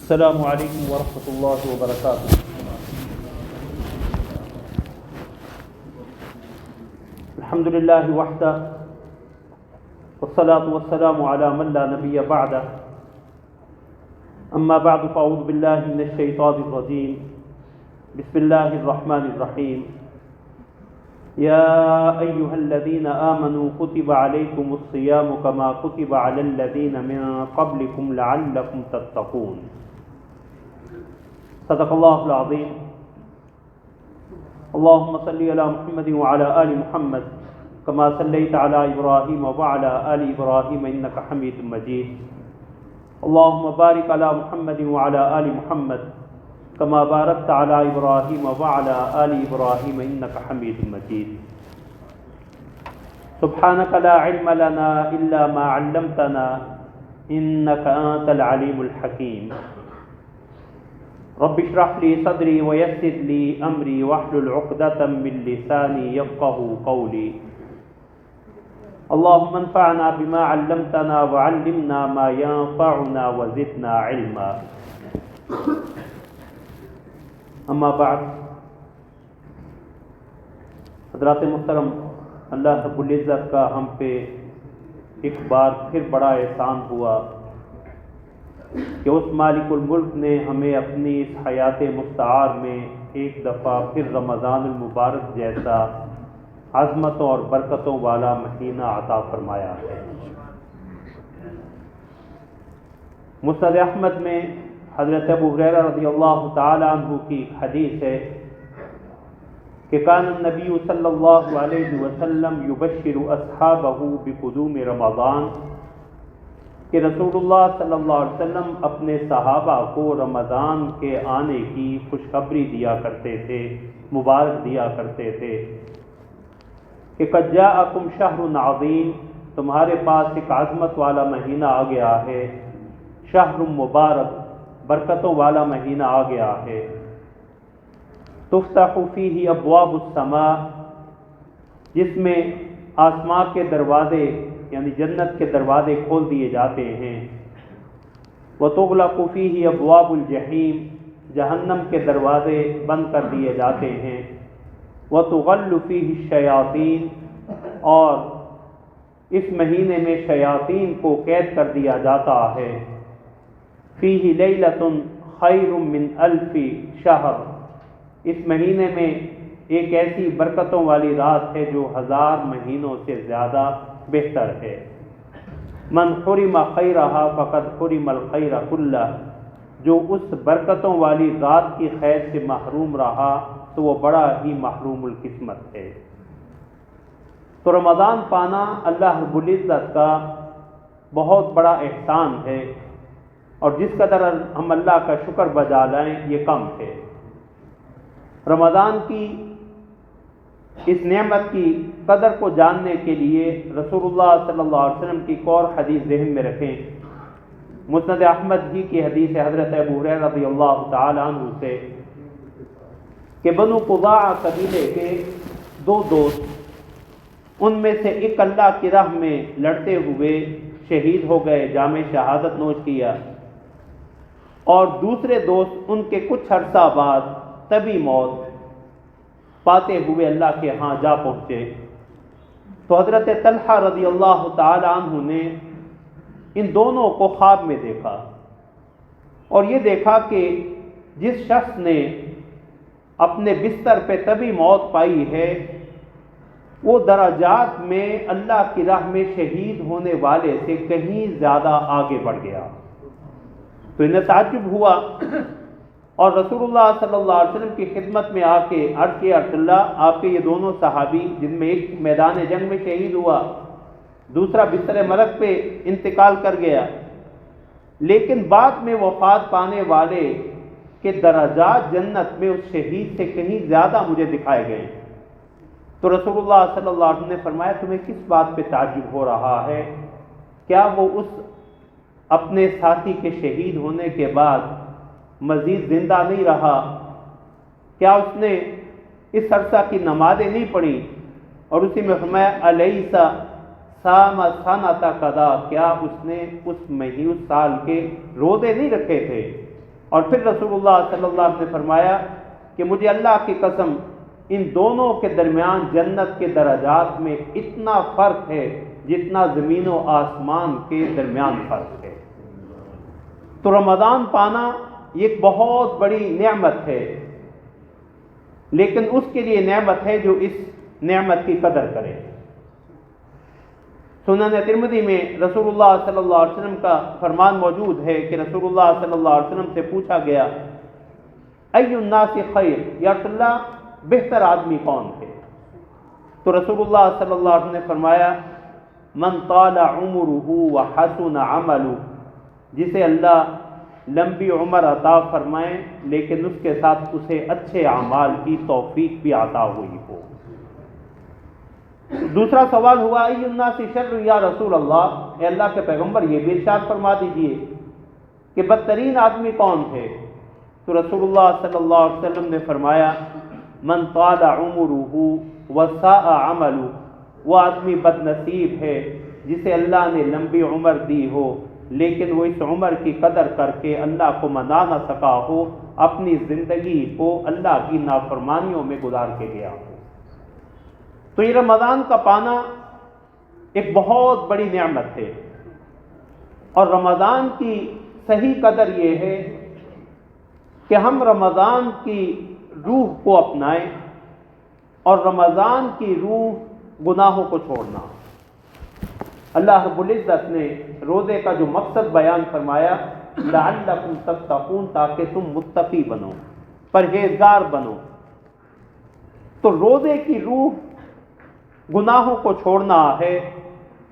السلام علیکم ورحمۃ اللہ وبرکاتہ۔ الحمد للہ وحدہ والصلاة والسلام علی من لا نبی بعدہ، اما بعد فاعوذ باللہ من الشیطان الرجیم، بسم اللہ الرحمن الرحیم۔ یا ایہا الذین آمنوا کتب علیکم الصیام کما کتب علی الذین من قبلکم لعلکم تتقون۔ صدق اللہ العظیم۔ اللہم صلی علی محمد وعلی آل محمد کما صلیت علی ابراہیم وعلی آل ابراہیم انک حمید مجید۔ اللہم بارک علی محمد وعلی آل محمد کما بارکت علی ابراہیم وعلی آل ابراہیم انک حمید مجید۔ سبحانک لا علم لنا الا ما علمتنا انک انت العلیم الحکیم۔ رب اشرح لی صدری ویسر لی امری واحلل عقدۃ من لسانی یفقهوا قولی۔ اللہم انفعنا بما علمتنا وعلمنا ما ينفعنا وزدنا علما۔ اما بعد، حضرات محترم، اللہ رب العزت کا ہم پہ ایک بار پھر بڑا احسان ہوا کہ اس مالک الملک نے ہمیں اپنی اس حیات مستعار میں ایک دفعہ پھر رمضان المبارک جیسا عظمتوں اور برکتوں والا مہینہ عطا فرمایا ہے۔ مسند احمد میں حضرت ابو ہریرہ رضی اللہ تعالی عنہ کی حدیث ہے کہ کان النبی صلی اللہ علیہ وسلم یبشر اصحابہ بقدوم رمضان، کہ رسول اللہ صلی اللہ علیہ وسلم اپنے صحابہ کو رمضان کے آنے کی خوشخبری دیا کرتے تھے، مبارک دیا کرتے تھے کہ قد جاءکم شہر عظیم، تمہارے پاس ایک عظمت والا مہینہ آ گیا ہے، شہر مبارک، برکتوں والا مہینہ آ گیا ہے، تفتح فیہ ابواب السماء، جس میں آسمان کے دروازے یعنی جنت کے دروازے کھول دیے جاتے ہیں، وتغلق فیہ ابواب الجحیم، جہنم کے دروازے بند کر دیے جاتے ہیں، وتغل فیہ الشیاطین، اور اس مہینے میں شیاطین کو قید کر دیا جاتا ہے، فیہ لیلۃ خیر من الف شہر، اس مہینے میں ایک ایسی برکتوں والی رات ہے جو 1000 مہینوں سے زیادہ بہتر ہے۔ من حرم خیرہا فقد حرم الخیر کلہ، جو اس برکتوں والی رات کی خیر سے محروم رہا تو وہ بڑا ہی محروم القسمت ہے۔ تو رمضان پانا اللہ رب العزت کا بہت بڑا احسان ہے، اور جس قدر ہم اللہ کا شکر بجا لائیں یہ کم ہے۔ رمضان کی اس نعمت کی قدر کو جاننے کے لیے رسول اللہ صلی اللہ علیہ وسلم کی ایک اور حدیث ذہن میں رکھیں۔ مسند احمد ہی کی حدیث ہے حضرت ابو ہریرہ رضی اللہ تعالی عنہ سے کہ بنو قضاعہ قبیلے کے 2 دوست، ان میں سے ایک اللہ کی راہ میں لڑتے ہوئے شہید ہو گئے، جام شہادت نوش کیا، اور دوسرے دوست ان کے کچھ عرصہ بعد طبی موت پاتے ہوئے اللہ کے ہاں جا پہنچے۔ تو حضرت طلحہ رضی اللہ تعالی عنہ نے ان دونوں کو خواب میں دیکھا، اور یہ دیکھا کہ جس شخص نے اپنے بستر پہ طبی موت پائی ہے وہ درجات میں اللہ کی راہ میں شہید ہونے والے سے کہیں زیادہ آگے بڑھ گیا۔ تو انہیں تعجب ہوا، اور رسول اللہ صلی اللہ علیہ وسلم کی خدمت میں آ کے عرض کیا، رسول اللہ، آپ کے یہ دونوں صحابی، جن میں ایک میدان جنگ میں شہید ہوا، دوسرا بستر مرگ پہ انتقال کر گیا، لیکن بعد میں وفات پانے والے کے درجات جنت میں اس شہید سے کہیں زیادہ مجھے دکھائے گئے۔ تو رسول اللہ صلی اللہ علیہ وسلم نے فرمایا، تمہیں کس بات پہ تعجب ہو رہا ہے؟ کیا وہ اس اپنے ساتھی کے شہید ہونے کے بعد مزید زندہ نہیں رہا؟ کیا اس نے اس عرصہ کی نمازیں نہیں پڑھی؟ اور اسی میں فرمایا الیس صام سنۃ قضا، کیا اس نے اس سال کے روزے نہیں رکھے تھے؟ اور پھر رسول اللہ صلی اللہ علیہ وسلم نے فرمایا کہ مجھے اللہ کی قسم ان دونوں کے درمیان جنت کے درجات میں اتنا فرق ہے جتنا زمین و آسمان کے درمیان فرق ہے۔ تو رمضان پانا یہ ایک بہت بڑی نعمت ہے، لیکن اس کے لیے نعمت ہے جو اس نعمت کی قدر کرے۔ سنن ترمذی میں رسول اللہ صلی اللہ علیہ وسلم کا فرمان موجود ہے کہ رسول اللہ صلی اللہ علیہ وسلم سے پوچھا گیا ای الناس خیر، یا رسول اللہ بہتر آدمی کون تھے؟ تو رسول اللہ صلی اللہ علیہ وسلم نے فرمایا من طال عمرہ وحسن عملہ، جسے اللہ لمبی عمر عطا فرمائے لیکن اس کے ساتھ اسے اچھے اعمال کی توفیق بھی عطا ہوئی ہو۔ دوسرا سوال ہوا ای الناس شر یا رسول اللہ، اے اللہ کے پیغمبر یہ بھی ارشاد فرما دیجئے کہ بدترین آدمی کون تھے؟ تو رسول اللہ صلی اللہ علیہ وسلم نے فرمایا من طال عمرہ وساء عملہ، وہ آدمی بد نصیب ہے جسے اللہ نے لمبی عمر دی ہو لیکن وہ اس عمر کی قدر کر کے اللہ کو منا نہ سکا ہو، اپنی زندگی کو اللہ کی نافرمانیوں میں گزار کے گیا ہو۔ تو یہ رمضان کا پانا ایک بہت بڑی نعمت ہے، اور رمضان کی صحیح قدر یہ ہے کہ ہم رمضان کی روح کو اپنائیں، اور رمضان کی روح گناہوں کو چھوڑنا۔ اللہ رب العزت نے روزے کا جو مقصد بیان فرمایا لعلکم تتقون، تاکہ تم متقی بنو، پرہیزگار بنو۔ تو روزے کی روح گناہوں کو چھوڑنا ہے،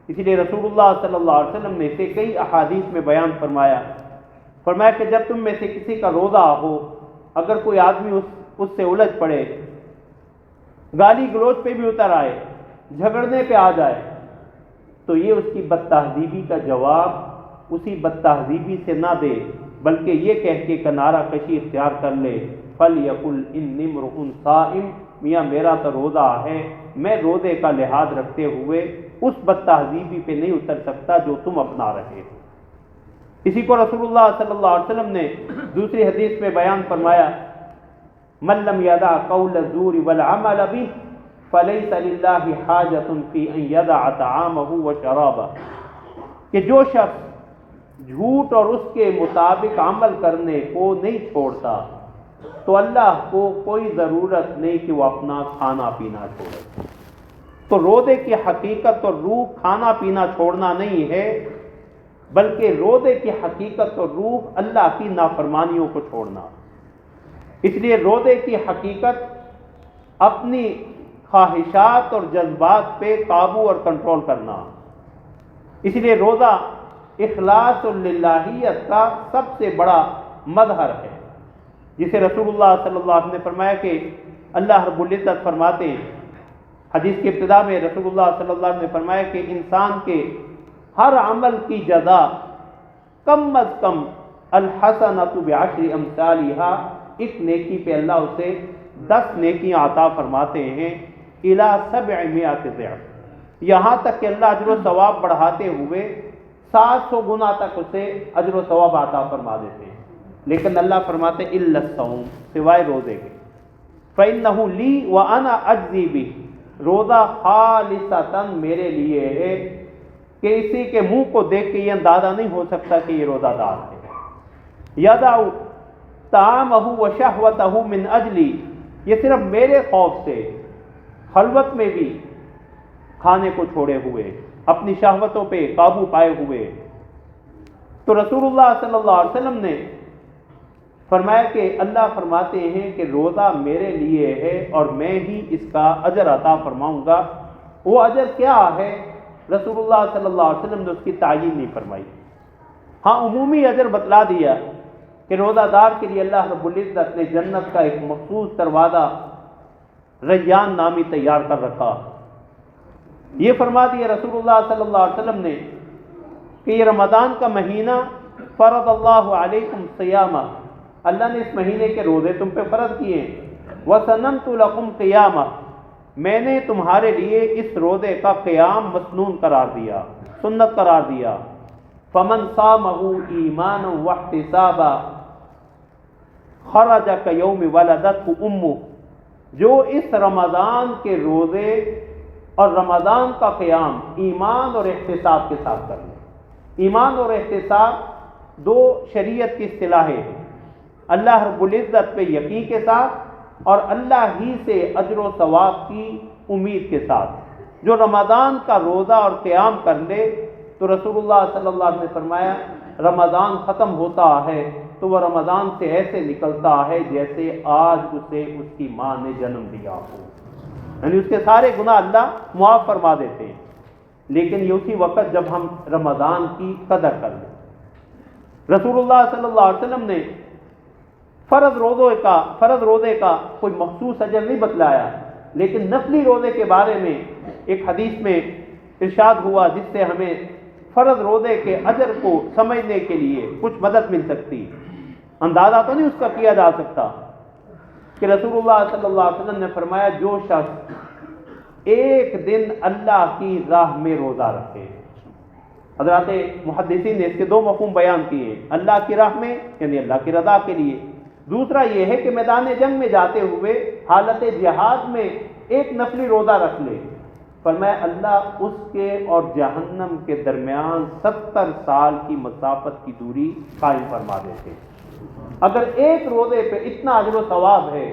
اسی لیے رسول اللہ صلی اللہ علیہ وسلم نے اسے کئی احادیث میں بیان فرمایا کہ جب تم میں سے کسی کا روزہ ہو، اگر کوئی آدمی اس سے الجھ پڑے، گالی گلوچ پہ بھی اتر آئے، جھگڑنے پہ آ جائے، تو یہ اس کی بد تہذیبی کا جواب اسی بد تہذیبی سے نہ دے، بلکہ یہ کہہ کے کنارہ کشی اختیار کر لے فَلْيَقُلْ إِنِّي امْرُؤٌ صَائِمٌ، میاں میرا تو روزہ ہے، میں روزے کا لحاظ رکھتے ہوئے اس بد تہذیبی پہ نہیں اتر سکتا جو تم اپنا رہے ہو۔ اسی کو رسول اللہ صلی اللہ علیہ وسلم نے دوسری حدیث میں بیان فرمایا مَن لَّمْ يَدَعْ قَوْلَ الزُّورِ وَالْعَمَلَ بِهِ فَلَيْسَ لِلَّهِ حَاجَةٌ فِي أَن يَدَعَ طَعَامَهُ وَشَرَابَهُ، کہ جو شخص جھوٹ اور اس کے مطابق عمل کرنے کو نہیں چھوڑتا تو اللہ کو کوئی ضرورت نہیں کہ وہ اپنا کھانا پینا چھوڑے۔ تو روزے کی حقیقت اور روح کھانا پینا چھوڑنا نہیں ہے، بلکہ روزے کی حقیقت اور روح اللہ کی نافرمانیوں کو چھوڑنا۔ اس لیے روزے کی حقیقت اپنی خواہشات اور جذبات پہ قابو اور کنٹرول کرنا۔ اس لیے روزہ اخلاص للہیت کا سب سے بڑا مظہر ہے، جسے رسول اللہ صلی اللہ علیہ وسلم نے فرمایا کہ اللہ رب العزت فرماتے ہیں، حدیث کی ابتدا میں رسول اللہ صلی اللہ علیہ وسلم نے فرمایا کہ انسان کے ہر عمل کی جزا کم از کم الحسنۃ بعشر امثالھا، ایک نیکی پہ اللہ اسے 10 نیکیاں عطا فرماتے ہیں، الی 700 ضعف، یہاں تک کہ اللہ اجر و ثواب بڑھاتے ہوئے 700 گنا تک اسے اجر و ثواب عطا فرما دیتے ہیں۔ لیکن اللہ فرماتے الا الصوم، سوائے روزے کے، فإنہ لی وأنا أجزی بہ، روزہ خالصتاً میرے لیے ہے، کہ اسی کے منہ کو دیکھ کے یہ اندازہ نہیں ہو سکتا کہ یہ روزہ دار ہے۔ یدع طعامہ وشہوتہ من اجلی، یہ صرف میرے خوف سے خلوت میں بھی کھانے کو چھوڑے ہوئے، اپنی شہوتوں پہ قابو پائے ہوئے۔ تو رسول اللہ صلی اللہ علیہ وسلم نے فرمایا کہ اللہ فرماتے ہیں کہ روزہ میرے لیے ہے اور میں ہی اس کا اجر عطا فرماؤں گا۔ وہ اجر کیا ہے؟ رسول اللہ صلی اللہ علیہ وسلم نے اس کی تعیین نہیں فرمائی، ہاں عمومی اجر بتلا دیا کہ روزہ دار کے لیے اللہ رب العزت نے جنت کا ایک مخصوص دروازہ ریان نامی تیار کر رکھا۔ یہ فرما دیا رسول اللہ صلی اللہ علیہ وسلم نے کہ یہ رمضان کا مہینہ فرض اللہ علیکم صیامہ، اللہ نے اس مہینے کے روزے تم پہ فرض کیے، وسننت لکم قیامہ، میں نے تمہارے لیے اس روزے کا قیام مسنون قرار دیا، سنت قرار دیا۔ فمن صامہ ایمانا واحتسابا، خرج کیوم ولدتہ امہ، جو اس رمضان کے روزے اور رمضان کا قیام ایمان اور احتساب کے ساتھ کر لے۔ ایمان اور احتساب دو شریعت کی اصطلاحیں ہیں، اللہ رب العزت پہ یقین کے ساتھ اور اللہ ہی سے اجر و ثواب کی امید کے ساتھ۔ جو رمضان کا روزہ اور قیام کر لے تو رسول اللہ صلی اللہ علیہ وسلم نے فرمایا رمضان ختم ہوتا ہے تو وہ رمضان سے ایسے نکلتا ہے جیسے آج اسے اس کی ماں نے جنم دیا ہو، یعنی اس کے سارے گناہ اللہ معاف فرما دیتے ہیں۔ لیکن یہ اسی وقت جب ہم رمضان کی قدر کر لیں۔ رسول اللہ صلی اللہ علیہ وسلم نے فرض روزے کا کوئی مخصوص اجر نہیں بتلایا، لیکن نفلی روزے کے بارے میں ایک حدیث میں ارشاد ہوا جس سے ہمیں فرض روزے کے اجر کو سمجھنے کے لیے کچھ مدد مل سکتی۔ اندازہ تو نہیں اس کا کیا جا سکتا کہ رسول اللہ صلی اللہ علیہ وسلم نے فرمایا جو شخص ایک دن اللہ کی راہ میں روزہ رکھے، حضرات محدثین نے اس کے دو مفہوم بیان کیے ہیں، اللہ کی راہ میں یعنی اللہ کی رضا کے لیے، دوسرا یہ ہے کہ میدان جنگ میں جاتے ہوئے حالت جہاد میں ایک نفلی روزہ رکھ لے، فرمایا اللہ اس کے اور جہنم کے درمیان 70 سال کی مسافت کی دوری قائم فرما دیتے۔ اگر ایک روزے پہ اتنا اجر و ثواب ہے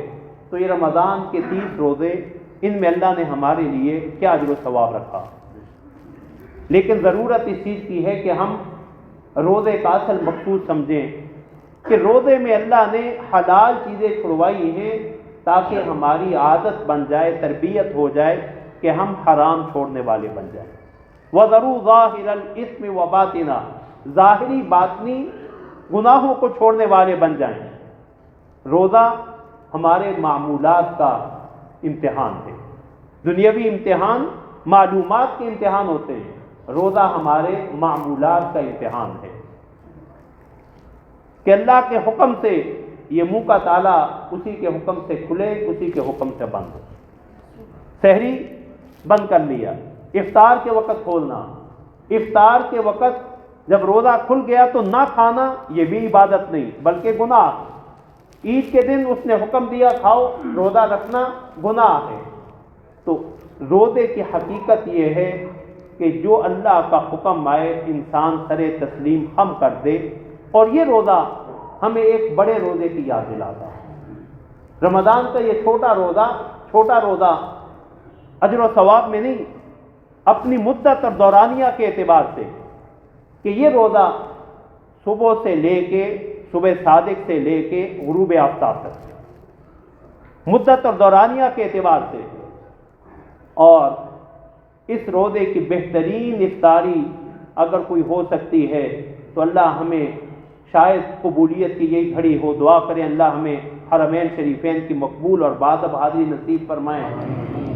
تو یہ رمضان کے 30 روزے، ان میں اللہ نے ہمارے لیے کیا اجر و ثواب رکھا۔ لیکن ضرورت اس چیز کی ہے کہ ہم روزے کا اصل مقصود سمجھیں کہ روزے میں اللہ نے حلال چیزیں چھڑوائی ہیں تاکہ ہماری عادت بن جائے، تربیت ہو جائے کہ ہم حرام چھوڑنے والے بن جائیں۔ وَذَرُوا ظَاهِرَ الْإِثْمِ وَبَاطِنَهُ، ظاہری باطنی گناہوں کو چھوڑنے والے بن جائیں۔ روزہ ہمارے معمولات کا امتحان ہے، دنیاوی امتحان معلومات کے امتحان ہوتے ہیں، روزہ ہمارے معمولات کا امتحان ہے کہ اللہ کے حکم سے یہ منہ کا تالا اسی کے حکم سے کھلے، اسی کے حکم سے بند ہو۔ سحری بند کر لیا، افطار کے وقت کھولنا، افطار کے وقت جب روزہ کھل گیا تو نہ کھانا یہ بھی عبادت نہیں بلکہ گناہ۔ عید کے دن اس نے حکم دیا کھاؤ، روزہ رکھنا گناہ ہے۔ تو روزے کی حقیقت یہ ہے کہ جو اللہ کا حکم آئے انسان سرے تسلیم خم کر دے، اور یہ روزہ ہمیں ایک بڑے روزے کی یاد دلاتا ہے۔ رمضان کا یہ چھوٹا روزہ اجر و ثواب میں نہیں، اپنی مدت اور دورانیہ کے اعتبار سے کہ یہ روزہ صبح سے لے کے صبح صادق سے لے کے غروب آفتاب تک، مدت اور دورانیہ کے اعتبار سے، اور اس روزے کی بہترین افطاری اگر کوئی ہو سکتی ہے تو اللہ ہمیں شاید قبولیت کی یہی گھڑی ہو، دعا کریں اللہ ہمیں حرمین شریفین کی مقبول اور بادب حاضری نصیب فرمائیں،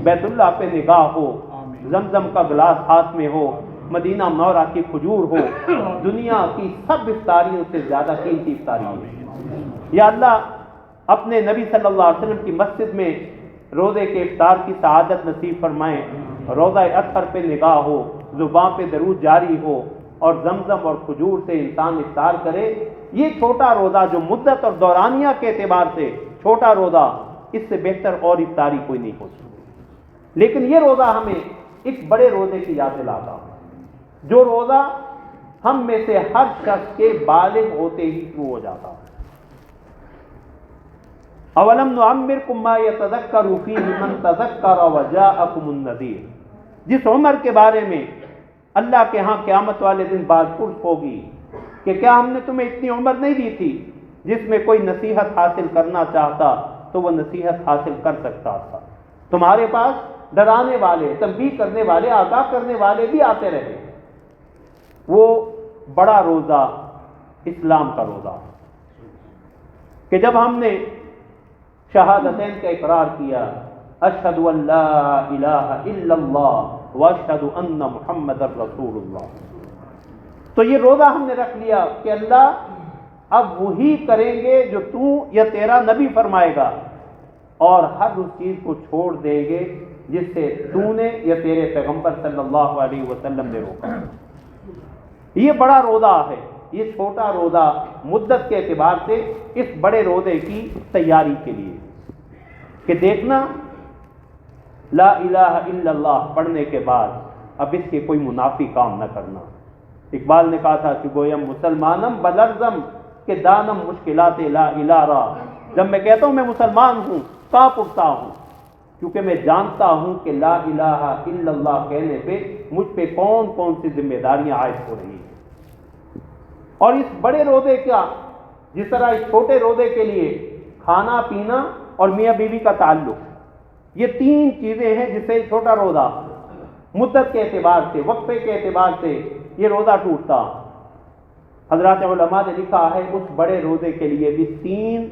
بیت اللہ پہ نگاہ ہو، زمزم کا گلاس ہاتھ میں ہو، مدینہ منورہ کی کھجور ہو، دنیا کی سب افطاریوں سے زیادہ قیمتی افطاری ہے۔ یا اللہ اپنے نبی صلی اللہ علیہ وسلم کی مسجد میں روزے کے افطار کی سعادت نصیب فرمائیں، روزہ اطہر پہ نگاہ ہو، زبان پہ درود جاری ہو اور زمزم اور کھجور سے انسان افطار کرے۔ یہ چھوٹا روزہ جو مدت اور دورانیہ کے اعتبار سے چھوٹا روزہ، اس سے بہتر اور افطاری کوئی نہیں ہو سکتی۔ لیکن یہ روزہ ہمیں ایک بڑے روزے کی یاد دلاتا ہے، جو روزہ ہم میں سے ہر شخص کے بالغ ہوتے ہی شروع ہو جاتا ہے۔ اولم نعمرکم ما یتذکر فیہ من تذکر وجاءکم النذیر، جس عمر کے بارے میں اللہ کے ہاں قیامت والے دن بات پرس ہوگی کہ کیا ہم نے تمہیں اتنی عمر نہیں دی تھی جس میں کوئی نصیحت حاصل کرنا چاہتا تو وہ نصیحت حاصل کر سکتا تھا۔ تمہارے پاس ڈرانے والے، تنبیہ کرنے والے، آگاہ کرنے والے بھی آتے رہے۔ وہ بڑا روزہ اسلام کا روزہ کہ جب ہم نے شہادتین کا اقرار کیا، اشہد ان لا الہ الا اللہ واشہد ان محمد رسول اللہ، تو یہ روزہ ہم نے رکھ لیا کہ اللہ اب وہی کریں گے جو تو یا تیرا نبی فرمائے گا، اور ہر اس چیز کو چھوڑ دیں گے جس سے تو نے یا تیرے پیغمبر صلی اللہ علیہ وسلم نے روکا۔ یہ بڑا روزہ ہے یہ چھوٹا روزہ مدت کے اعتبار سے اس بڑے روزے کی تیاری کے لیے کہ دیکھنا لا الہ الا اللہ پڑھنے کے بعد اب اس کے کوئی منافی کام نہ کرنا۔ اقبال نے کہا تھا کہ گویم مسلمانم بلرزم کہ دانم مشکلات لا الہ را، جب میں کہتا ہوں میں مسلمان ہوں کانپ اٹھتا ہوں، کیونکہ میں جانتا ہوں کہ لا الہ الا اللہ کہنے پہ مجھ پہ کون کون سی ذمہ داریاں عائد ہو رہی ہیں۔ اور اس بڑے روزے کا جس طرح اس چھوٹے روزے کے لیے کھانا پینا اور میاں بیوی کا تعلق، یہ تین چیزیں ہیں جس سے چھوٹا روزہ مدت کے اعتبار سے وقفے کے اعتبار سے یہ روزہ ٹوٹتا۔ حضرات علماء نے لکھا ہے اس بڑے روزے کے لیے بھی تین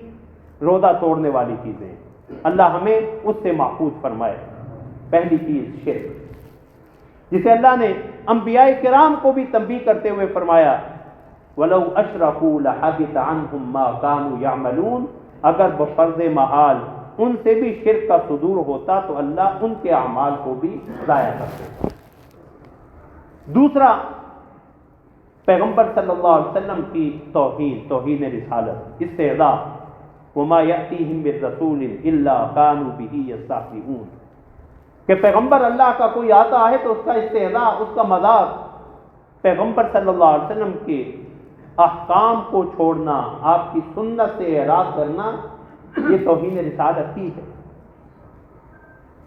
روزہ توڑنے والی چیزیں، اللہ ہمیں اس سے محفوظ فرمائے۔ پہلی چیز شرک، جسے اللہ نے انبیاء کرام کو بھی تنبیہ کرتے ہوئے فرمایا وَلَوْ أَشْرَكُوا لَحَبِطَ عَنْهُمْ مَا كَانُوا يَعْمَلُونَ، اگر بفرض محال ان سے بھی شرک کا صدور ہوتا تو اللہ ان کے اعمال کو بھی ضائع کر دیتا۔ دوسرا، پیغمبر صلی اللہ علیہ وسلم کی توہین رسالت، استہزاء، وما یأتیہم بالرسول الا کانوا بہ یستہزئون، کہ پیغمبر اللہ کا کوئی آتا ہے تو اس کا استہزاء، اس کا مذاق، پیغمبر صلی اللہ علیہ وسلم کے احکام کو چھوڑنا، آپ کی سنت سے اعراض کرنا، یہ توہین رسالت ہی ہے۔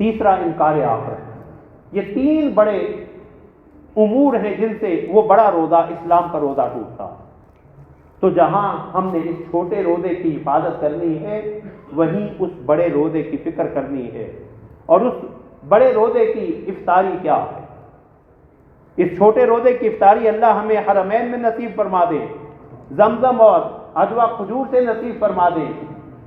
تیسرا، انکار آخرت۔ یہ تین بڑے امور ہیں جن سے وہ بڑا روزہ اسلام کا روزہ ٹوٹتا۔ تو جہاں ہم نے اس چھوٹے روزے کی حفاظت کرنی ہے وہیں اس بڑے روزے کی فکر کرنی ہے، اور اس بڑے روزے کی افطاری کیا ہے۔ اس چھوٹے روزے کی افطاری اللہ ہمیں حرمین میں نصیب فرما دے، زمزم اور عجوہ کھجور سے نصیب فرما دے۔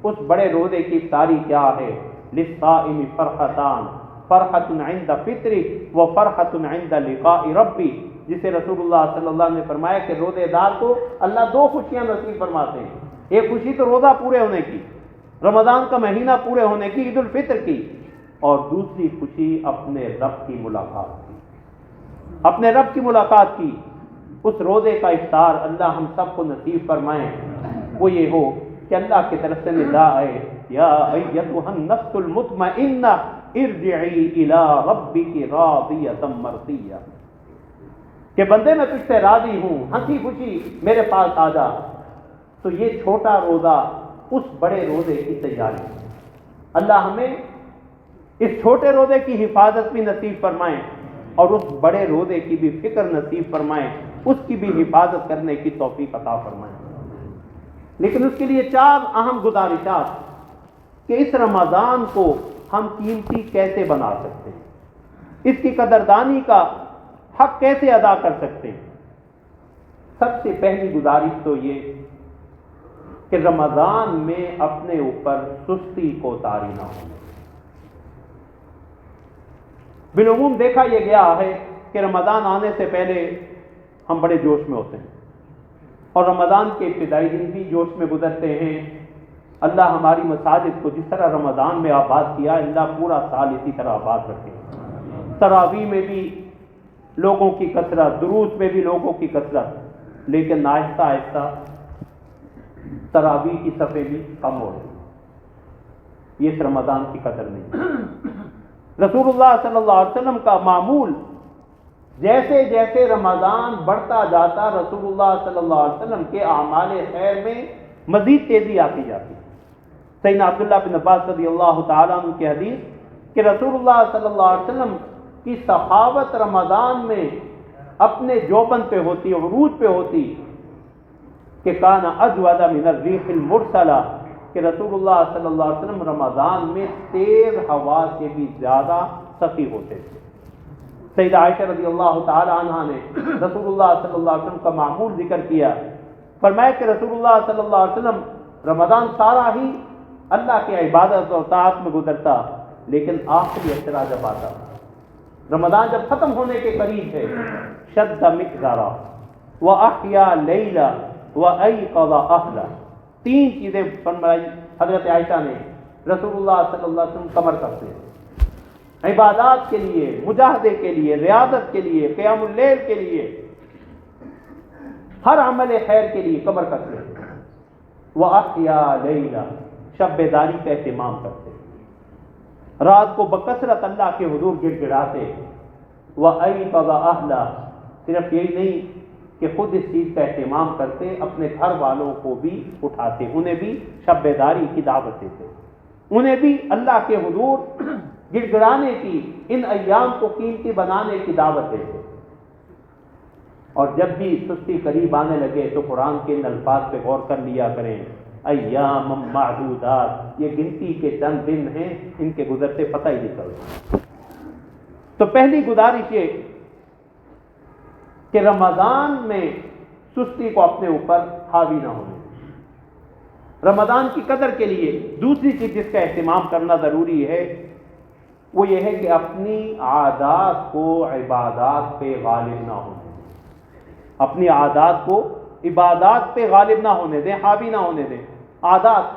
اس بڑے روزے کی افطاری کیا ہے؟ للصائم فرحتان، فرحت عند فطری و فرحت عند لقاء ربی، جسے رسول اللہ صلی اللہ علیہ وسلم نے فرمایا کہ روزے دار کو اللہ دو خوشیاں نصیب فرماتے ہیں، ایک خوشی تو روزہ پورے ہونے کی، رمضان کا مہینہ پورے ہونے کی، عید الفطر کی، اور دوسری خوشی اپنے رب کی ملاقات کی، اپنے رب کی ملاقات کی۔ اس روزے کا افطار اللہ ہم سب کو نصیب فرمائیں، وہ یہ ہو کہ اللہ کی طرف سے ندا آئے یا ایتھا النفس المطمئنہ ارجعی الی ربک راضیۃ مرضیہ، کہ بندے میں تجھ سے راضی ہوں، ہنسی خوشی میرے پاس آ جا۔ تو یہ چھوٹا روزہ اس بڑے روزے کی تیاری ہے۔ اللہ ہمیں اس چھوٹے روزے کی حفاظت بھی نصیب فرمائیں اور اس بڑے روزے کی بھی فکر نصیب فرمائیں، اس کی بھی حفاظت کرنے کی توفیق عطا فرمائیں۔ لیکن اس کے لیے چار اہم گزارشات کہ اس رمضان کو ہم قیمتی کیسے بنا سکتے ہیں، اس کی قدردانی کا حق کیسے ادا کر سکتے ہیں۔ سب سے پہلی گزارش تو یہ کہ رمضان میں اپنے اوپر سستی کو طاری نہ ہونے۔ بالعموم دیکھا یہ گیا ہے کہ رمضان آنے سے پہلے ہم بڑے جوش میں ہوتے ہیں، اور رمضان کے ابتدائی دن بھی جوش میں گزرتے ہیں۔ اللہ ہماری مساجد کو جس طرح رمضان میں آباد کیا، اللہ پورا سال اسی طرح آباد رکھے۔ تراویح میں بھی لوگوں کی کثرت، دروس میں بھی لوگوں کی کثرت، لیکن آہستہ آہستہ تراویح کی صفیں بھی کم ہو رہی۔ یہ اس رمضان کی قدر نہیں۔ رسول اللہ صلی اللہ علیہ وسلم کا معمول، جیسے جیسے رمضان بڑھتا جاتا رسول اللہ صلی اللہ علیہ وسلم کے اعمال خیر میں مزید تیزی آتی جاتی۔ سیدنا عبداللہ بن عباس رضی اللہ تعالیٰ عنہ کی حدیث کہ رسول اللہ صلی اللہ علیہ وسلم کی سخاوت رمضان میں اپنے جوبن پہ ہوتی، عروج پہ ہوتی، کہ کان اجود من الریح المرسلہ، کہ رسول اللہ صلی اللہ علیہ وسلم رمضان میں تیز ہوا سے بھی زیادہ سخی ہوتے تھے۔ سیدہ عائشہ رضی اللہ تعالی عنہا نے رسول اللہ صلی اللہ علیہ وسلم کا معمول ذکر کیا، فرمایا کہ رسول اللہ صلی اللہ علیہ وسلم رمضان سارا ہی اللہ کی عبادت اور طاعت میں گزرتا، لیکن آخری اشرا جب آتا، رمضان جب ختم ہونے کے قریب ہے، شد مئزرا واحیا لیلا وایقظ اہلا، تین چیزیں فرمائی حضرت عائشہ نے، رسول اللہ صلی اللہ علیہ وسلم کمر کرتے ہیں عبادات کے لیے، مجاہدے کے لیے، ریاضت کے لیے، قیام اللیل کے لیے، ہر عمل خیر کے لیے قبر کرتے ہیں۔ وَأَحْيَا لَيْلًا، شب بیداری کا اہتمام کرتے، رات کو بکثرت اللہ کے حضور گڑ گڑاتے۔ وَأَيْقَظَ أَهْلَهُ، صرف یہی نہیں کہ خود اس چیز کا اہتمام کرتے، اپنے گھر والوں کو بھی اٹھاتے، انہیں بھی شب بیداری کی دعوت دیتے، انہیں بھی اللہ کے حضور گڑ گڑانے کی، ان ایام کو قیمتی بنانے کی دعوت دیتے۔ اور جب بھی سستی قریب آنے لگے تو قرآن کے ان الفاظ پہ غور کر لیا کریں، ایام معدودات، یہ گنتی کے چند دن ہیں، ان کے گزرتے پتہ ہی نہیں چلتا۔ تو پہلی گزارش یہ کہ رمضان میں سستی کو اپنے اوپر حاوی نہ ہونے، رمضان کی قدر کے لیے دوسری چیز جس کا اہتمام کرنا ضروری ہے وہ یہ ہے کہ اپنی عادات کو عبادات پہ غالب نہ ہونے، اپنی عادات کو عبادات پہ غالب نہ ہونے دیں، حاوی نہ ہونے دیں۔ عادات،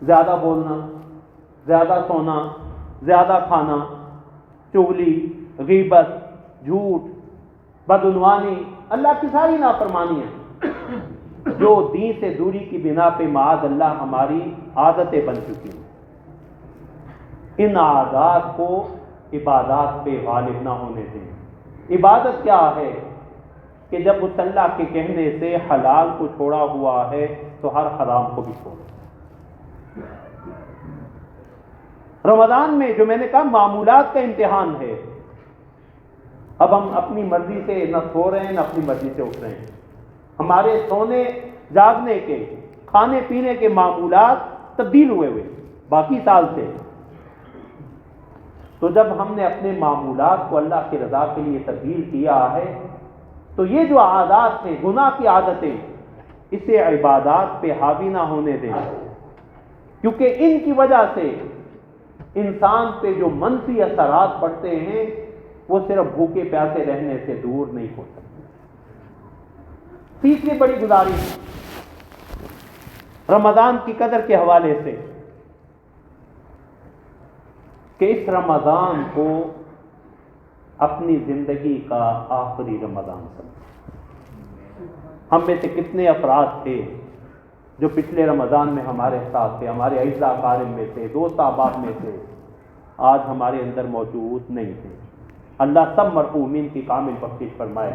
زیادہ بولنا، زیادہ سونا، زیادہ کھانا، چغلی، غیبت، جھوٹ، بدعنوانی، اللہ کی ساری نافرمانیاں جو دین سے دوری کی بنا پہ معاذ اللہ ہماری عادتیں بن چکی ہیں، ان عادات کو عبادات پہ غالب نہ ہونے دیں۔ عبادت کیا ہے کہ جب اس اللہ کے کہنے سے حلال کو چھوڑا ہوا ہے تو ہر حرام کو بھی چھوڑو۔ رمضان میں جو میں نے کہا معمولات کا امتحان ہے، اب ہم اپنی مرضی سے نہ سو رہے ہیں نہ اپنی مرضی سے اٹھ رہے ہیں، ہمارے سونے جاگنے کے، کھانے پینے کے معمولات تبدیل ہوئے باقی سال سے۔ تو جب ہم نے اپنے معمولات کو اللہ کی رضا کے لیے تبدیل کیا ہے تو یہ جو عادات ہیں، گناہ کی عادتیں، اسے عبادات پہ حاوی نہ ہونے دیں، کیونکہ ان کی وجہ سے انسان پہ جو منفی اثرات پڑتے ہیں وہ صرف بھوکے پیاسے رہنے سے دور نہیں ہو سکتے۔ تیسری بڑی گزارش رمضان کی قدر کے حوالے سے کہ اس رمضان کو اپنی زندگی کا آخری رمضان سمجھیں۔ ہم میں سے کتنے افراد تھے جو پچھلے رمضان میں ہمارے ساتھ تھے، ہمارے اعزاء اقارب میں تھے، دوست احباب میں تھے، آج ہمارے اندر موجود نہیں تھے۔ اللہ سب مرحومین کی کامل بخشش فرمائے۔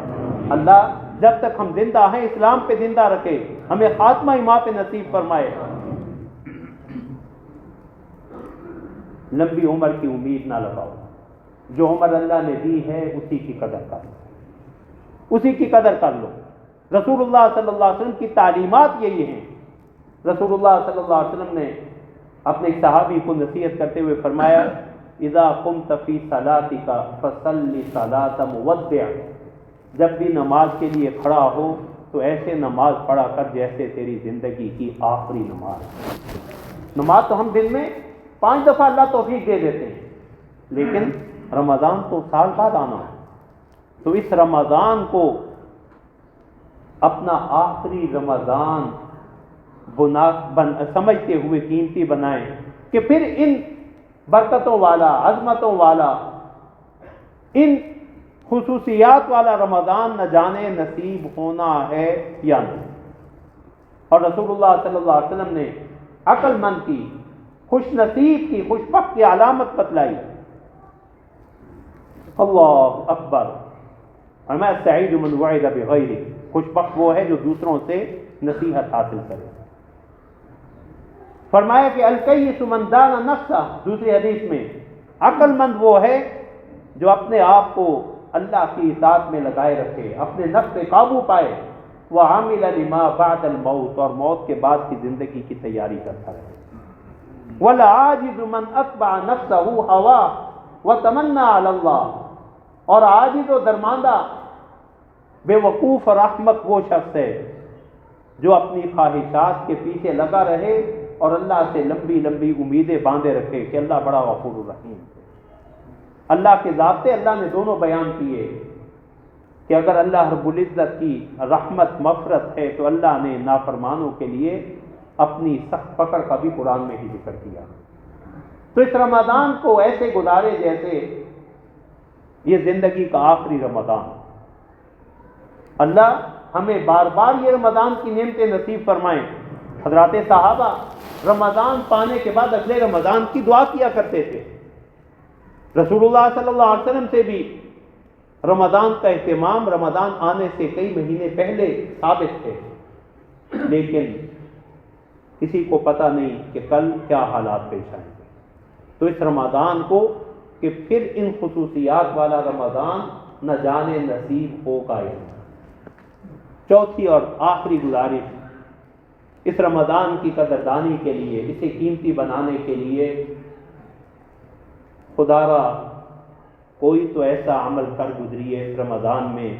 اللہ جب تک ہم زندہ ہیں اسلام پہ زندہ رکھے، ہمیں خاتمہ ایمان پہ نصیب فرمائے۔ لمبی عمر کی امید نہ لگاؤ، جو عمر اللہ نے دی ہے اسی کی قدر کر لو، اسی کی قدر کر لو۔ رسول اللہ صلی اللہ علیہ وسلم کی تعلیمات یہی ہیں۔ رسول اللہ صلی اللہ علیہ وسلم نے اپنے ایک صحابی کو نصیحت کرتے ہوئے فرمایا، اذا قمت فی صلاتک فصلی صلاۃ مودع، جب بھی نماز کے لیے کھڑا ہو تو ایسے نماز پڑھا کر جیسے تیری زندگی کی آخری نماز۔ نماز تو ہم دن میں 5 دفعہ اللہ توفیق دے دیتے ہیں، لیکن رمضان تو سال بعد آنا ہے، تو اس رمضان کو اپنا آخری رمضان سمجھتے ہوئے قیمتی بنائیں کہ پھر ان برکتوں والا، عظمتوں والا، ان خصوصیات والا رمضان نہ جانے نصیب ہونا ہے یا نہیں۔ اور رسول اللہ صلی اللہ علیہ وسلم نے عقل مند کی، خوش نصیب کی، خوش بخت کی علامت بتلائی۔ اللہ اکبر، اما سعید من وعد بغیرہ، خوش بخت وہ ہے جو دوسروں سے نصیحت حاصل کرے۔ فرمایا کہ الکیس من دان نفسہ، دوسری حدیث میں عقل مند وہ ہے جو اپنے آپ کو اللہ کی اطاعت میں لگائے رکھے، اپنے نفس پہ قابو پائے، وعمل لما بعد الموت، اور موت کے بعد کی زندگی کی تیاری کرتا رہے۔ والعاجز من اتبع نفسہ هواه وتمنى علی اللہ، اور عاجز و درماندہ، بے وقوف اور احمق وہ شخص ہے جو اپنی خواہشات کے پیچھے لگا رہے اور اللہ سے لمبی لمبی امیدیں باندھے رکھے کہ اللہ بڑا غفور الرحیم۔ اللہ کے ضابطے اللہ نے دونوں بیان کیے کہ اگر اللہ رب العزت کی رحمت مغفرت ہے تو اللہ نے نافرمانوں کے لیے اپنی سخت پکڑ کا بھی قرآن میں ہی ذکر کیا۔ تو اس رمضان کو ایسے گزارے جیسے یہ زندگی کا آخری رمضان، اللہ ہمیں بار بار یہ رمضان کی نعمتیں نصیب فرمائیں۔ حضرات صحابہ رمضان پانے کے بعد اگلے رمضان کی دعا کیا کرتے تھے۔ رسول اللہ صلی اللہ علیہ وسلم سے بھی رمضان کا اہتمام رمضان آنے سے کئی مہینے پہلے ثابت تھے، لیکن کسی کو پتہ نہیں کہ کل کیا حالات پیش آئیں گے۔ تو اس رمضان کو کہ پھر ان خصوصیات والا رمضان نہ جانے نصیب ہوگا یا نہیں۔ چوتھی اور آخری گزارش، اس رمضان کی قدردانی کے لیے، اسے قیمتی بنانے کے لیے خدا را کوئی تو ایسا عمل کر گزریے اس رمضان میں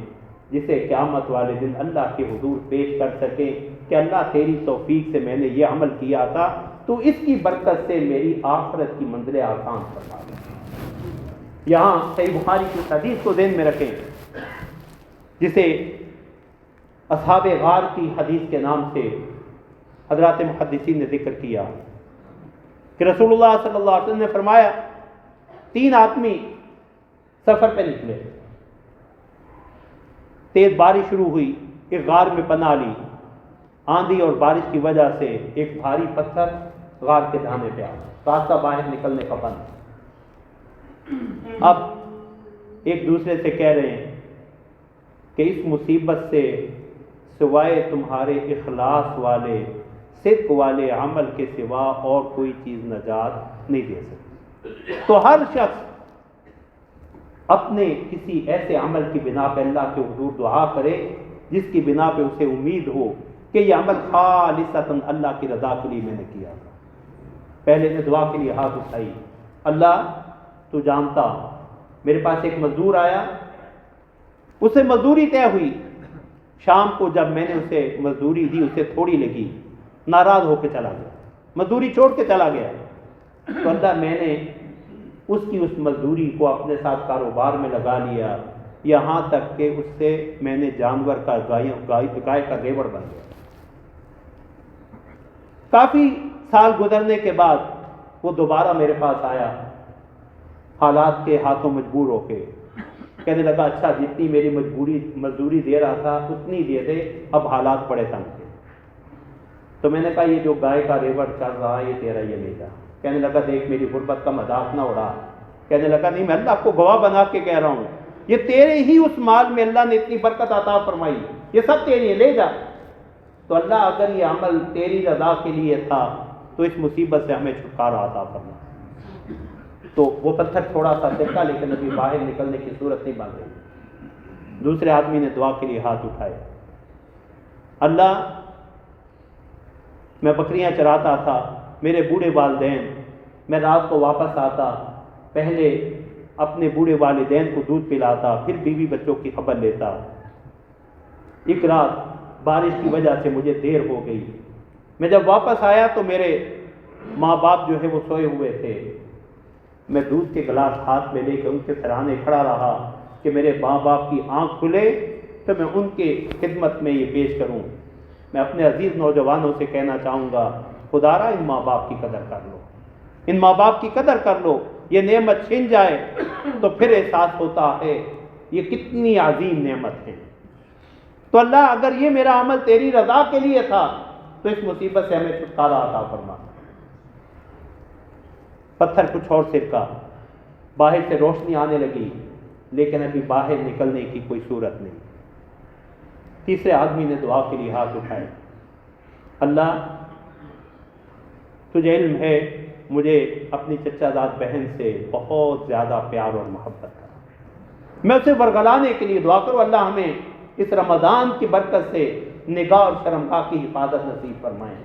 جسے قیامت والے دن اللہ کے حضور پیش کر سکے کہ اللہ تیری توفیق سے میں نے یہ عمل کیا تھا، تو اس کی برکت سے میری آخرت کی منزلیں آسان فرما دے۔ یہاں صحیح بخاری کی حدیث کو ذہن میں رکھیں جسے اصحاب غار کی حدیث کے نام سے حضرات محدثین نے ذکر کیا کہ رسول اللہ صلی اللہ علیہ وسلم نے فرمایا 3 آدمی سفر پہ نکلے، تیز بارش شروع ہوئی، ایک غار میں پناہ لی، آندھی اور بارش کی وجہ سے ایک بھاری پتھر غار کے دھانے پہ آ، راستہ باہر نکلنے کا بند۔ اب ایک دوسرے سے کہہ رہے ہیں کہ اس مصیبت سے سوائے تمہارے اخلاص والے صدق والے عمل کے سوا اور کوئی چیز نجات نہیں دے سکتی۔ تو ہر شخص اپنے کسی ایسے عمل کی بنا پہ اللہ کے حضور دعا کرے جس کی بنا پہ اسے امید ہو کہ یہ عمل خالصتاً اللہ کی رضا کے لیے میں نے کیا تھا۔ پہلے نے دعا کے لیے ہاتھ اٹھائی، اللہ تو جانتا، میرے پاس ایک مزدور آیا، اسے مزدوری طے ہوئی، شام کو جب میں نے اسے مزدوری دی اسے تھوڑی لگی، ناراض ہو کے چلا گیا، مزدوری چھوڑ کے چلا گیا۔ تو اللہ میں نے اس کی اس مزدوری کو اپنے ساتھ کاروبار میں لگا لیا، یہاں تک کہ اس سے میں نے جانور کا گائے کا ریوڑ بن گیا۔ کافی سال گزرنے کے بعد وہ دوبارہ میرے پاس آیا، حالات کے ہاتھوں مجبور ہو کے، کہنے لگا اچھا جتنی میری مزدوری دے رہا تھا اتنی دے دے، اب حالات بڑے تنگ تھے۔ تو میں نے کہا یہ جو گائے کا ریوڑ چل رہا ہے یہ تیرا یہ لے جا۔ کہنے لگا دیکھ میری غربت کا مذاق نہ اڑا۔ کہنے لگا نہیں میں اللہ کو گواہ بنا کے کہہ رہا ہوں، یہ تیرے ہی اس مال میں اللہ نے اتنی برکت عطا فرمائی، یہ سب تیری ہے، لے جا۔ تو اللہ اگر یہ عمل تیری رضا کے لیے تھا تو اس مصیبت سے ہمیں چھٹکارا عطا فرما۔ تو وہ پتھر تھوڑا سا دیکھا لیکن ابھی باہر نکلنے کی صورت نہیں بن رہی۔ دوسرے آدمی نے دعا کے لیے ہاتھ اٹھائے، اللہ میں بکریاں چراتا تھا، میرے بوڑھے والدین، میں رات کو واپس آتا، پہلے اپنے بوڑھے والدین کو دودھ پلاتا، پھر بیوی بچوں کی خبر لیتا۔ ایک رات بارش کی وجہ سے مجھے دیر ہو گئی، میں جب واپس آیا تو میرے ماں باپ جو ہے وہ سوئے ہوئے تھے۔ میں دودھ کے گلاس ہاتھ میں لے کے ان کے سرانے کھڑا رہا کہ میرے ماں باپ کی آنکھ کھلے تو میں ان کے خدمت میں یہ پیش کروں۔ میں اپنے عزیز نوجوانوں سے کہنا چاہوں گا خدا را ان ماں باپ کی قدر کر لو، ان ماں باپ کی قدر کر لو۔ یہ نعمت چھن جائے تو پھر احساس ہوتا ہے یہ کتنی عظیم نعمت ہے۔ تو اللہ اگر یہ میرا عمل تیری رضا کے لیے تھا تو اس مصیبت سے ہمیں چھٹکارا عطا فرما۔ پتھر کچھ اور سرکا، باہر سے روشنی آنے لگی لیکن ابھی باہر نکلنے کی کوئی صورت نہیں۔ تیسرے آدمی نے دعا کے لیے ہاتھ اٹھائے، اللہ تجھے علم ہے مجھے اپنی چچا زاد بہن سے بہت زیادہ پیار اور محبت تھا، میں اسے ورگلانے کے لیے دعا کروں، اللہ ہمیں اس رمضان کی برکت سے نگاہ اور شرمگاہ کی حفاظت نصیب فرمائیں۔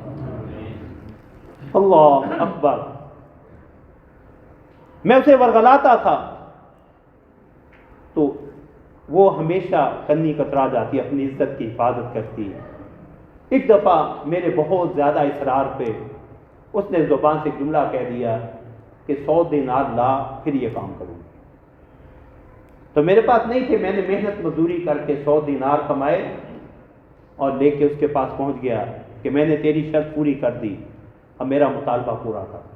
اللہ اکبر، میں اسے ورگلاتا تھا تو وہ ہمیشہ کنی کترا جاتی، اپنی عزت کی حفاظت کرتی ہے۔ ایک دفعہ میرے بہت زیادہ اصرار پہ اس نے زبان سے جملہ کہہ دیا کہ 100 دینار لا پھر یہ کام کروں۔ تو میرے پاس نہیں تھے، میں نے محنت مزدوری کر کے 100 دینار کمائے اور لے کے اس کے پاس پہنچ گیا کہ میں نے تیری شرط پوری کر دی، اب میرا مطالبہ پورا کر۔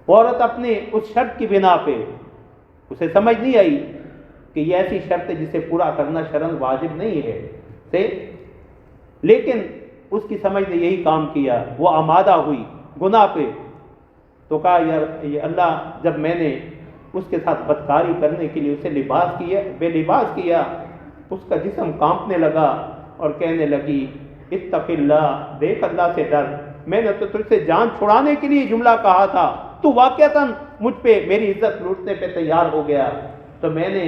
عورت اپنے اس شرط کی بنا پہ، اسے سمجھ نہیں آئی کہ یہ ایسی شرط ہے جسے پورا کرنا شرعاً واجب نہیں ہے لیکن اس کی سمجھ نے یہی کام کیا، وہ آمادہ ہوئی گناہ پہ، تو کہا یار یہ اللہ، جب میں نے اس کے ساتھ بدکاری کرنے کے لیے اسے بے لباس کیا، اس کا جسم کانپنے لگا اور کہنے لگی اتق اللہ، دیکھ اللہ سے ڈر، میں نے تو تجھ سے جان چھڑانے کے لیے جملہ کہا تھا، تو واقعتاً مجھ پہ میری عزت لوٹنے پہ تیار ہو گیا، تو میں نے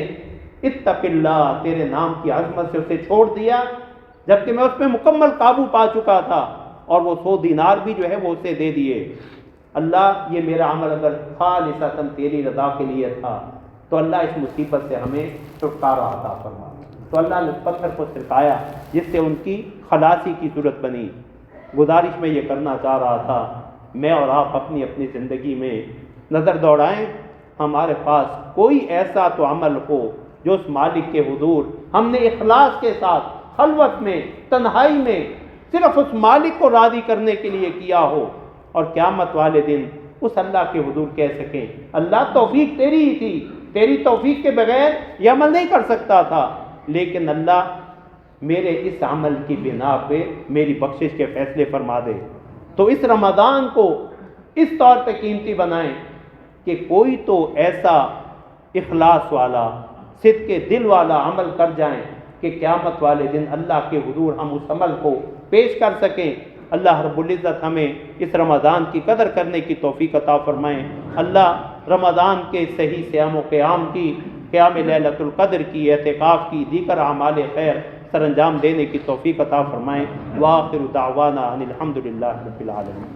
اتق اللہ تیرے نام کی عظمت سے اسے چھوڑ دیا، جبکہ میں اس پہ مکمل قابو پا چکا تھا، اور وہ 100 دینار بھی جو ہے وہ اسے دے دیے۔ اللہ یہ میرا عمل اگر خالصتاً تیری رضا کے لیے تھا تو اللہ اس مصیبت سے ہمیں چھٹکارا عطا فرما۔ تو اللہ نے پتھر کو سرکایا جس سے ان کی خلاصی کی صورت بنی۔ گزارش میں یہ کرنا چاہ رہا تھا، میں اور آپ اپنی اپنی زندگی میں نظر دوڑائیں، ہمارے پاس کوئی ایسا تو عمل ہو جو اس مالک کے حضور ہم نے اخلاص کے ساتھ خلوت میں، تنہائی میں، صرف اس مالک کو راضی کرنے کے لیے کیا ہو، اور قیامت والے دن اس اللہ کے حضور کہہ سکیں اللہ توفیق تیری ہی تھی، تیری توفیق کے بغیر یہ عمل نہیں کر سکتا تھا، لیکن اللہ میرے اس عمل کی بنا پہ میری بخشش کے فیصلے فرما دے۔ تو اس رمضان کو اس طور پہ قیمتی بنائیں کہ کوئی تو ایسا اخلاص والا، صدق دل والا عمل کر جائیں کہ قیامت والے دن اللہ کے حضور ہم اس عمل کو پیش کر سکیں۔ اللہ رب العزت ہمیں اس رمضان کی قدر کرنے کی توفیق عطا فرمائیں۔ اللہ رمضان کے صحیح صیام و قیام کی، قیام لیلۃ القدر کی، اعتکاف کی، دیگر اعمال خیر سر انجام دینے کی توفیق عطا فرمائیں۔ وآخر دعوانا ان الحمد للہ رب العالمین۔